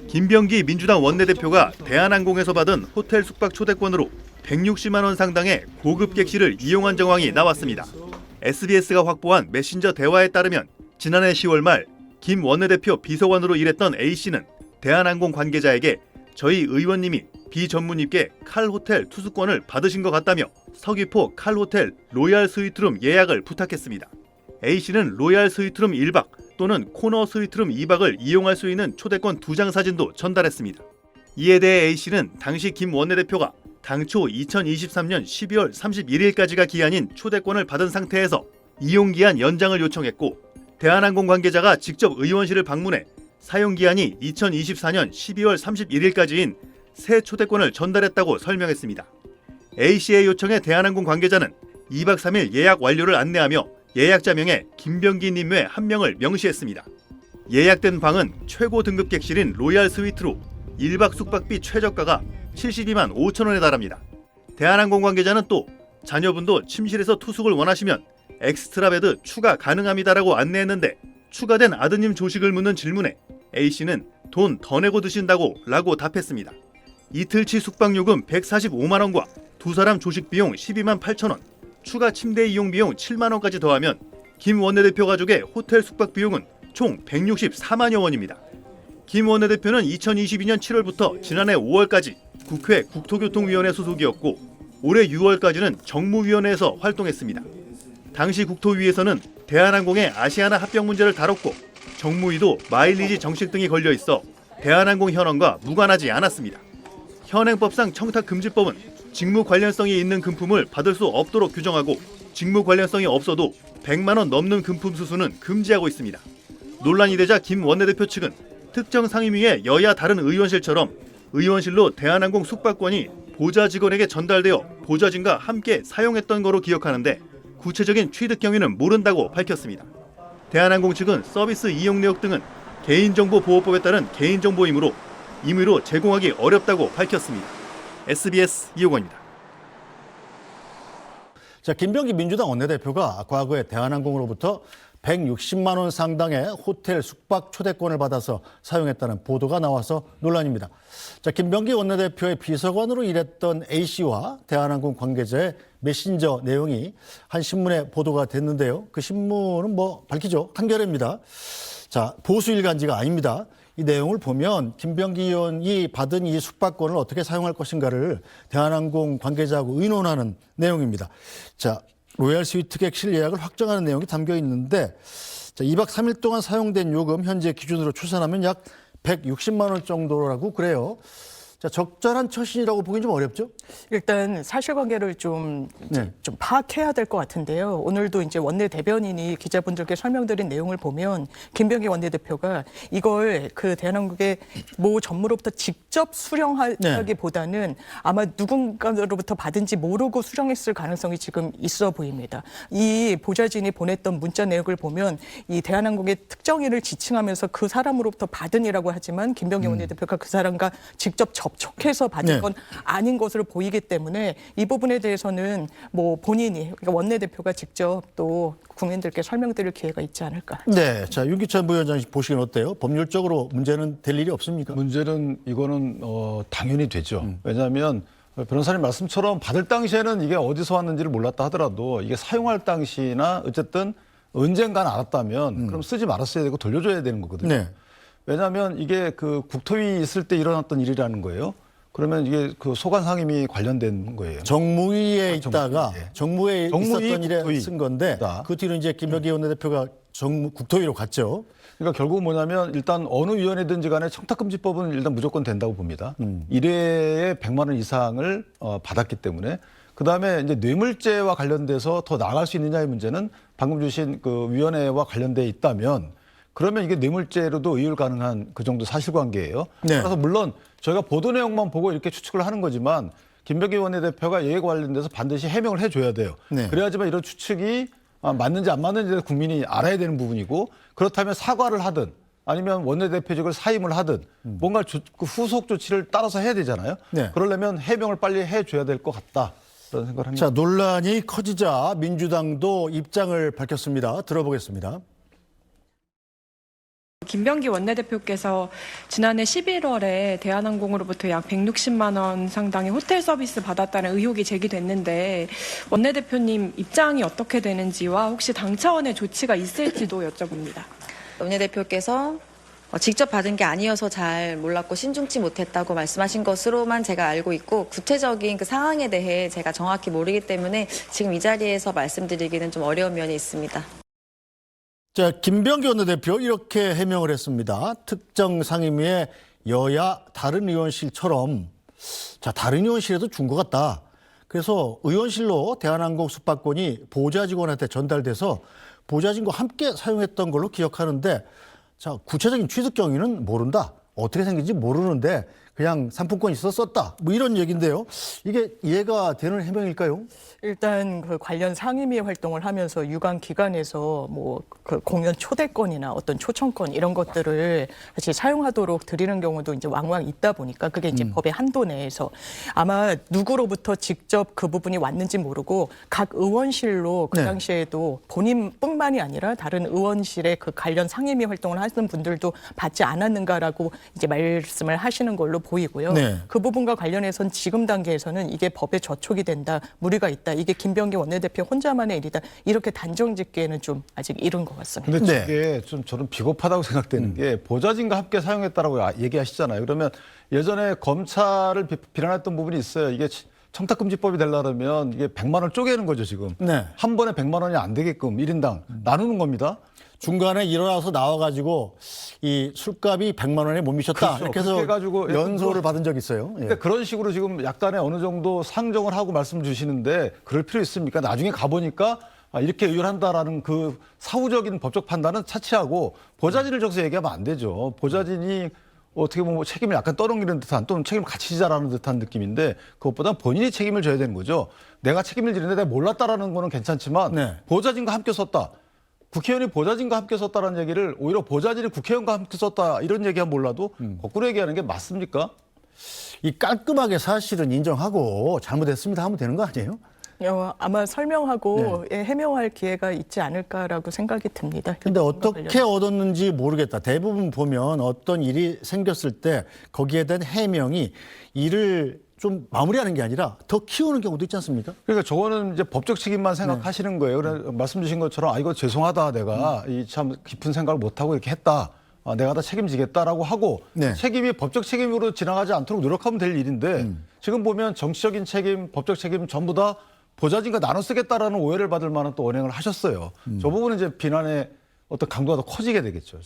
김병기 민주당 원내대표가 대한항공에서 받은 호텔 숙박 초대권으로 160만 원 상당의 고급 객실을 이용한 정황이 나왔습니다. SBS가 확보한 메신저 대화에 따르면 지난해 10월 말 김 원내대표 비서관으로 일했던 A씨는 대한항공 관계자에게 저희 의원님이 비전문의께 칼호텔 투숙권을 받으신 것 같다며 서귀포 칼호텔 로얄 스위트룸 예약을 부탁했습니다. A씨는 로얄 스위트룸 1박 또는 코너 스위트룸 2박을 이용할 수 있는 초대권 2장 사진도 전달했습니다. 이에 대해 A씨는 당시 김 원내대표가 당초 2023년 12월 31일까지가 기한인 초대권을 받은 상태에서 이용기한 연장을 요청했고 대한항공 관계자가 직접 의원실을 방문해 사용기한이 2024년 12월 31일까지인 새 초대권을 전달했다고 설명했습니다. A씨의 요청에 대한항공 관계자는 2박 3일 예약 완료를 안내하며 예약자명에 김병기 님 외 한 명을 명시했습니다. 예약된 방은 최고 등급 객실인 로얄 스위트로 1박 숙박비 최저가가 72만 5천 원에 달합니다. 대한항공 관계자는 또 자녀분도 침실에서 투숙을 원하시면 엑스트라 베드 추가 가능합니다라고 안내했는데 추가된 아드님 조식을 묻는 질문에 A씨는 돈 더 내고 드신다고 라고 답했습니다. 이틀치 숙박요금 145만 원과 두 사람 조식 비용 12만 8천 원, 추가 침대 이용 비용 7만 원까지 더하면 김 원내대표 가족의 호텔 숙박 비용은 총 164만여 원입니다. 김 원내대표는 2022년 7월부터 지난해 5월까지 국회 국토교통위원회 소속이었고 올해 6월까지는 정무위원회에서 활동했습니다. 당시 국토위에서는 대한항공의 아시아나 합병 문제를 다뤘고 정무위도 마일리지 정책 등이 걸려 있어 대한항공 현황과 무관하지 않았습니다. 현행법상 청탁금지법은 직무 관련성이 있는 금품을 받을 수 없도록 규정하고 직무 관련성이 없어도 100만 원 넘는 금품 수수는 금지하고 있습니다. 논란이 되자 김 원내대표 측은 특정 상임위의 여야 다른 의원실처럼 의원실로 대한항공 숙박권이 보좌 직원에게 전달되어 보좌진과 함께 사용했던 거로 기억하는데 구체적인 취득 경위는 모른다고 밝혔습니다. 대한항공 측은 서비스 이용 내역 등은 개인정보보호법에 따른 개인정보이므로 임의로 제공하기 어렵다고 밝혔습니다. SBS 이호건입니다. 자, 김병기 민주당 원내대표가 과거에 대한항공으로부터 160만 원 상당의 호텔 숙박 초대권을 받아서 사용했다는 보도가 나와서 논란입니다. 자, 김병기 원내대표의 비서관으로 일했던 A씨와 대한항공 관계자의 메신저 내용이 한 신문에 보도가 됐는데요. 그 신문은 밝히죠. 한겨레입니다. 자, 보수 일간지가 아닙니다. 이 내용을 보면 김병기 의원이 받은 이 숙박권을 어떻게 사용할 것인가를 대한항공 관계자하고 의논하는 내용입니다. 자, 로얄 스위트 객실 예약을 확정하는 내용이 담겨 있는데, 자, 2박 3일 동안 사용된 요금 현재 기준으로 추산하면 약 160만 원 정도라고 그래요. 자, 적절한 처신이라고 보기는 좀 어렵죠? 일단 사실관계를 좀 파악해야 될 것 같은데요. 오늘도 이제 원내 대변인이 기자분들께 설명드린 내용을 보면 김병기 원내대표가 이걸 그 대한항공의 모 전무로부터 직접 수령하기보다는 아마 누군가로부터 받은지 모르고 수령했을 가능성이 지금 있어 보입니다. 이 보좌진이 보냈던 문자 내역을 보면 이 대한항공의 특정인을 지칭하면서 그 사람으로부터 받은이라고 하지만 김병기 원내대표가 그 사람과 직접 접촉해서 받은 건 아닌 것으로 보이기 때문에 이 부분에 대해서는 본인이 그러니까 원내대표가 직접 또 국민들께 설명드릴 기회가 있지 않을까. 네, 자, 윤기찬 부위원장 보시기는 어때요? 법률적으로 문제는 될 일이 없습니까? 문제는 이거는 당연히 되죠. 왜냐하면 변호사님 말씀처럼 받을 당시에는 이게 어디서 왔는지를 몰랐다 하더라도 이게 사용할 당시나 어쨌든 언젠간 알았다면 그럼 쓰지 말았어야 되고 돌려줘야 되는 거거든요. 네. 왜냐하면 이게 그 국토위 있을 때 일어났던 일이라는 거예요. 그러면 이게 그 소관 상임위 관련된 거예요. 정무위에 있다가 정무위에 정무위, 있었던 일에 국토위. 쓴 건데 그 뒤로 이제 김병기 원내대표가 국토위로 갔죠. 그러니까 결국은 뭐냐면 일단 어느 위원회든지 간에 청탁금지법은 일단 무조건 된다고 봅니다. 1회에 100만 원 이상을 받았기 때문에 그다음에 이제 뇌물죄와 관련돼서 더 나아갈 수 있느냐의 문제는 방금 주신 그 위원회와 관련돼 있다면 그러면 이게 뇌물죄로도 의율 가능한 그 정도 사실관계예요. 네. 그래서 물론 저희가 보도 내용만 보고 이렇게 추측을 하는 거지만 김병기 원내대표가 이에 관련돼서 반드시 해명을 해줘야 돼요. 네. 그래야지만 이런 추측이 맞는지 안 맞는지 국민이 알아야 되는 부분이고 그렇다면 사과를 하든 아니면 원내대표직을 사임을 하든 뭔가 그 후속 조치를 따라서 해야 되잖아요. 네. 그러려면 해명을 빨리 해줘야 될 것 같다. 그런 생각을 합니다. 자, 논란이 커지자 민주당도 입장을 밝혔습니다. 들어보겠습니다. 김병기 원내대표께서 지난해 11월에 대한항공으로부터 약 160만 원 상당의 호텔 서비스 받았다는 의혹이 제기됐는데 원내대표님 입장이 어떻게 되는지와 혹시 당 차원의 조치가 있을지도 여쭤봅니다. 원내대표께서 직접 받은 게 아니어서 잘 몰랐고 신중치 못했다고 말씀하신 것으로만 제가 알고 있고 구체적인 그 상황에 대해 제가 정확히 모르기 때문에 지금 이 자리에서 말씀드리기는 좀 어려운 면이 있습니다. 자, 김병기 원내대표 이렇게 해명을 했습니다. 특정 상임위의 여야 다른 의원실처럼 자, 다른 의원실에도 준 것 같다. 그래서 의원실로 대한항공 숙박권이 보좌 직원한테 전달돼서 보좌진과 함께 사용했던 걸로 기억하는데 자, 구체적인 취득 경위는 모른다. 어떻게 생긴지 모르는데 그냥 상품권이 있어 썼다. 뭐 이런 얘기인데요. 이게 이해가 되는 해명일까요? 일단 그 관련 상임위 활동을 하면서 유관 기관에서 뭐 그 공연 초대권이나 어떤 초청권 이런 것들을 같이 사용하도록 드리는 경우도 이제 왕왕 있다 보니까 그게 이제 법의 한도 내에서 아마 누구로부터 직접 그 부분이 왔는지 모르고 각 의원실로 그 네. 당시에도 본인뿐만이 아니라 다른 의원실의 그 관련 상임위 활동을 하시는 분들도 받지 않았는가라고 이제 말씀을 하시는 걸로 보이고요. 네. 그 부분과 관련해서는 지금 단계에서는 이게 법에 저촉이 된다, 무리가 있다, 이게 김병기 원내대표 혼자만의 일이다 이렇게 단정짓기에는 좀 아직 이른 것 같습니다. 근데 네. 저게 좀 저는 비겁하다고 생각되는 게 보좌진과 함께 사용했다라고 얘기하시잖아요. 그러면 예전에 검찰을 비난했던 부분이 있어요. 이게 청탁금지법이 되려면 이게 100만 원 쪼개는 거죠, 지금. 네. 한 번에 100만 원이 안 되게끔 1인당 나누는 겁니다. 중간에 일어나서 나와가지고 이 술값이 100만 원에 못 미쳤다. 그렇죠. 이렇게 그렇게 해서 해가지고 연소를 받은 적이 있어요. 예. 그러니까 그런 식으로 지금 약간의 어느 정도 상정을 하고 말씀 주시는데 그럴 필요 있습니까? 나중에 가보니까 이렇게 의율한다라는 그 사후적인 법적 판단은 차치하고 보좌진을 저기서 얘기하면 안 되죠. 보좌진이 어떻게 보면 책임을 약간 떠넘기는 듯한 또는 책임을 같이 지자라는 듯한 느낌인데 그것보다 본인이 책임을 져야 되는 거죠. 내가 책임을 지는데 내가 몰랐다라는 거는 괜찮지만 네. 보좌진과 함께 썼다. 국회의원이 보좌진과 함께 썼다는 얘기를 오히려 보좌진이 국회의원과 함께 썼다 이런 얘기하면 몰라도 거꾸로 얘기하는 게 맞습니까? 이 깔끔하게 사실은 인정하고 잘못했습니다 하면 되는 거 아니에요? 아마 설명하고 해명할 기회가 있지 않을까라고 생각이 듭니다. 근데 어떻게 얻었는지 모르겠다. 대부분 보면 어떤 일이 생겼을 때 거기에 대한 해명이 일을 좀 마무리하는 게 아니라 더 키우는 경우도 있지 않습니까? 그러니까 저거는 이제 법적 책임만 생각하시는 거예요. 그래 말씀 주신 것처럼 이거 죄송하다 내가 이 참 깊은 생각을 못 하고 이렇게 했다. 내가 다 책임지겠다라고 하고 네. 책임이 법적 책임으로 지나가지 않도록 노력하면 될 일인데 지금 보면 정치적인 책임, 법적 책임 전부 다 보좌진과 나눠 쓰겠다라는 오해를 받을 만한 또 언행을 하셨어요. 저 부분은 이제 비난의 어떤 강도가 더 커지게 되겠죠.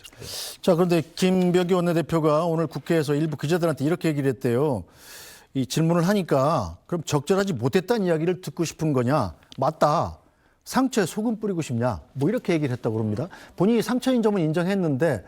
자, 그런데 김병기 원내대표가 오늘 국회에서 일부 기자들한테 이렇게 얘기를 했대요. 이 질문을 하니까 그럼 적절하지 못했다는 이야기를 듣고 싶은 거냐? 맞다. 상처에 소금 뿌리고 싶냐? 뭐 이렇게 얘기를 했다고 그럽니다. 본인이 상처인 점은 인정했는데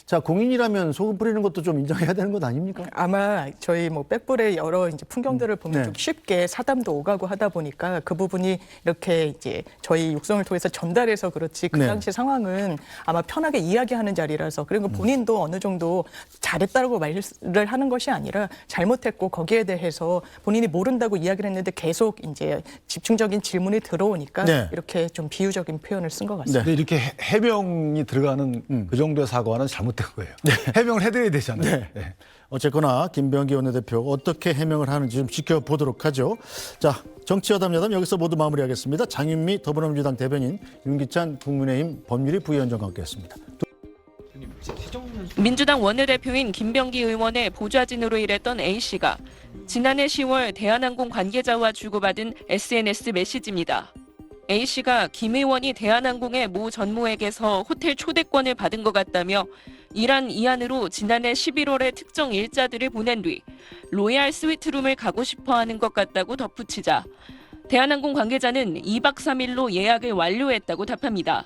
자, 공인이라면 소금 뿌리는 것도 좀 인정해야 되는 것 아닙니까? 아마 저희 뭐 백불의 여러 이제 풍경들을 보면 네. 좀 쉽게 사담도 오가고 하다 보니까 그 부분이 이렇게 이제 저희 육성을 통해서 전달해서 그렇지 그 네. 당시 상황은 아마 편하게 이야기하는 자리라서 그리고 본인도 어느 정도 잘했다고 말을 하는 것이 아니라 잘못했고 거기에 대해서 본인이 모른다고 이야기를 했는데 계속 이제 집중적인 질문이 들어오니까 네. 이렇게 좀 비유적인 표현을 쓴 것 같습니다. 근데 이렇게 해명이 들어가는 그 정도의 사과는 잘못된 거예요. 해명을 해드려야 되잖아요. 네. 네. 어쨌거나 김병기 원내대표 어떻게 해명을 하는지 좀 지켜보도록 하죠. 자, 정치여담 여기서 모두 마무리하겠습니다. 장윤미 더불어민주당 대변인, 윤기찬 국민의힘 법률위 부위원장과 함께했습니다. 민주당 원내대표인 김병기 의원의 보좌진으로 일했던 A씨가 지난해 10월 대한항공 관계자와 주고받은 SNS 메시지입니다. A씨가 김 의원이 대한항공의 모 전무에게서 호텔 초대권을 받은 것 같다며 이란 이안으로 지난해 11월에 특정 일자들을 보낸 뒤 로얄 스위트룸을 가고 싶어하는 것 같다고 덧붙이자 대한항공 관계자는 2박 3일로 예약을 완료했다고 답합니다.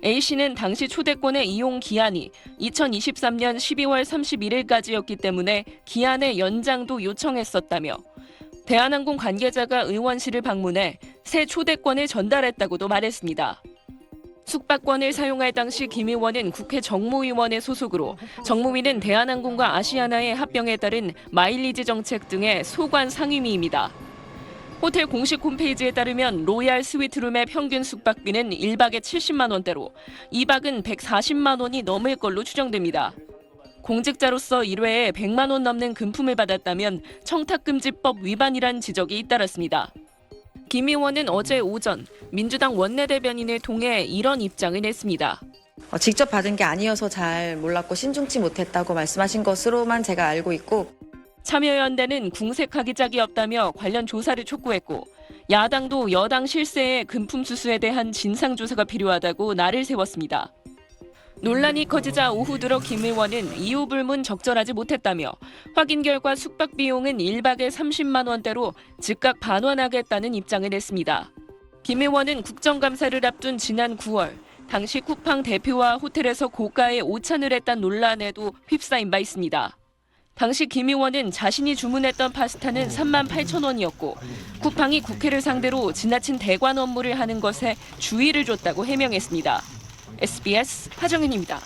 A씨는 당시 초대권의 이용 기한이 2023년 12월 31일까지였기 때문에 기한의 연장도 요청했었다며 대한항공 관계자가 의원실을 방문해 새 초대권을 전달했다고도 말했습니다. 숙박권을 사용할 당시 김 의원은 국회 정무위원회 소속으로 정무위는 대한항공과 아시아나의 합병에 따른 마일리지 정책 등의 소관 상임위입니다. 호텔 공식 홈페이지에 따르면 로얄 스위트룸의 평균 숙박비는 1박에 70만 원대로 2박은 140만 원이 넘을 걸로 추정됩니다. 공직자로서 1회에 100만 원 넘는 금품을 받았다면 청탁금지법 위반이란 지적이 잇따랐습니다. 김 의원은 어제 오전 민주당 원내대변인을 통해 이런 입장을 냈습니다. 직접 받은 게 아니어서 잘 몰랐고 신중치 못했다고 말씀하신 것으로만 제가 알고 있고 참여연대는 궁색하기 짝이 없다며 관련 조사를 촉구했고 야당도 여당 실세의 금품 수수에 대한 진상조사가 필요하다고 날을 세웠습니다. 논란이 커지자 오후 들어 김 의원은 이유 불문 적절하지 못했다며 확인 결과 숙박 비용은 1박에 30만 원대로 즉각 반환하겠다는 입장을 냈습니다. 김 의원은 국정감사를 앞둔 지난 9월 당시 쿠팡 대표와 호텔에서 고가의 오찬을 했다는 논란에도 휩싸인 바 있습니다. 당시 김 의원은 자신이 주문했던 파스타는 3만 8천 원이었고 쿠팡이 국회를 상대로 지나친 대관 업무를 하는 것에 주의를 줬다고 해명했습니다. SBS 하정은입니다.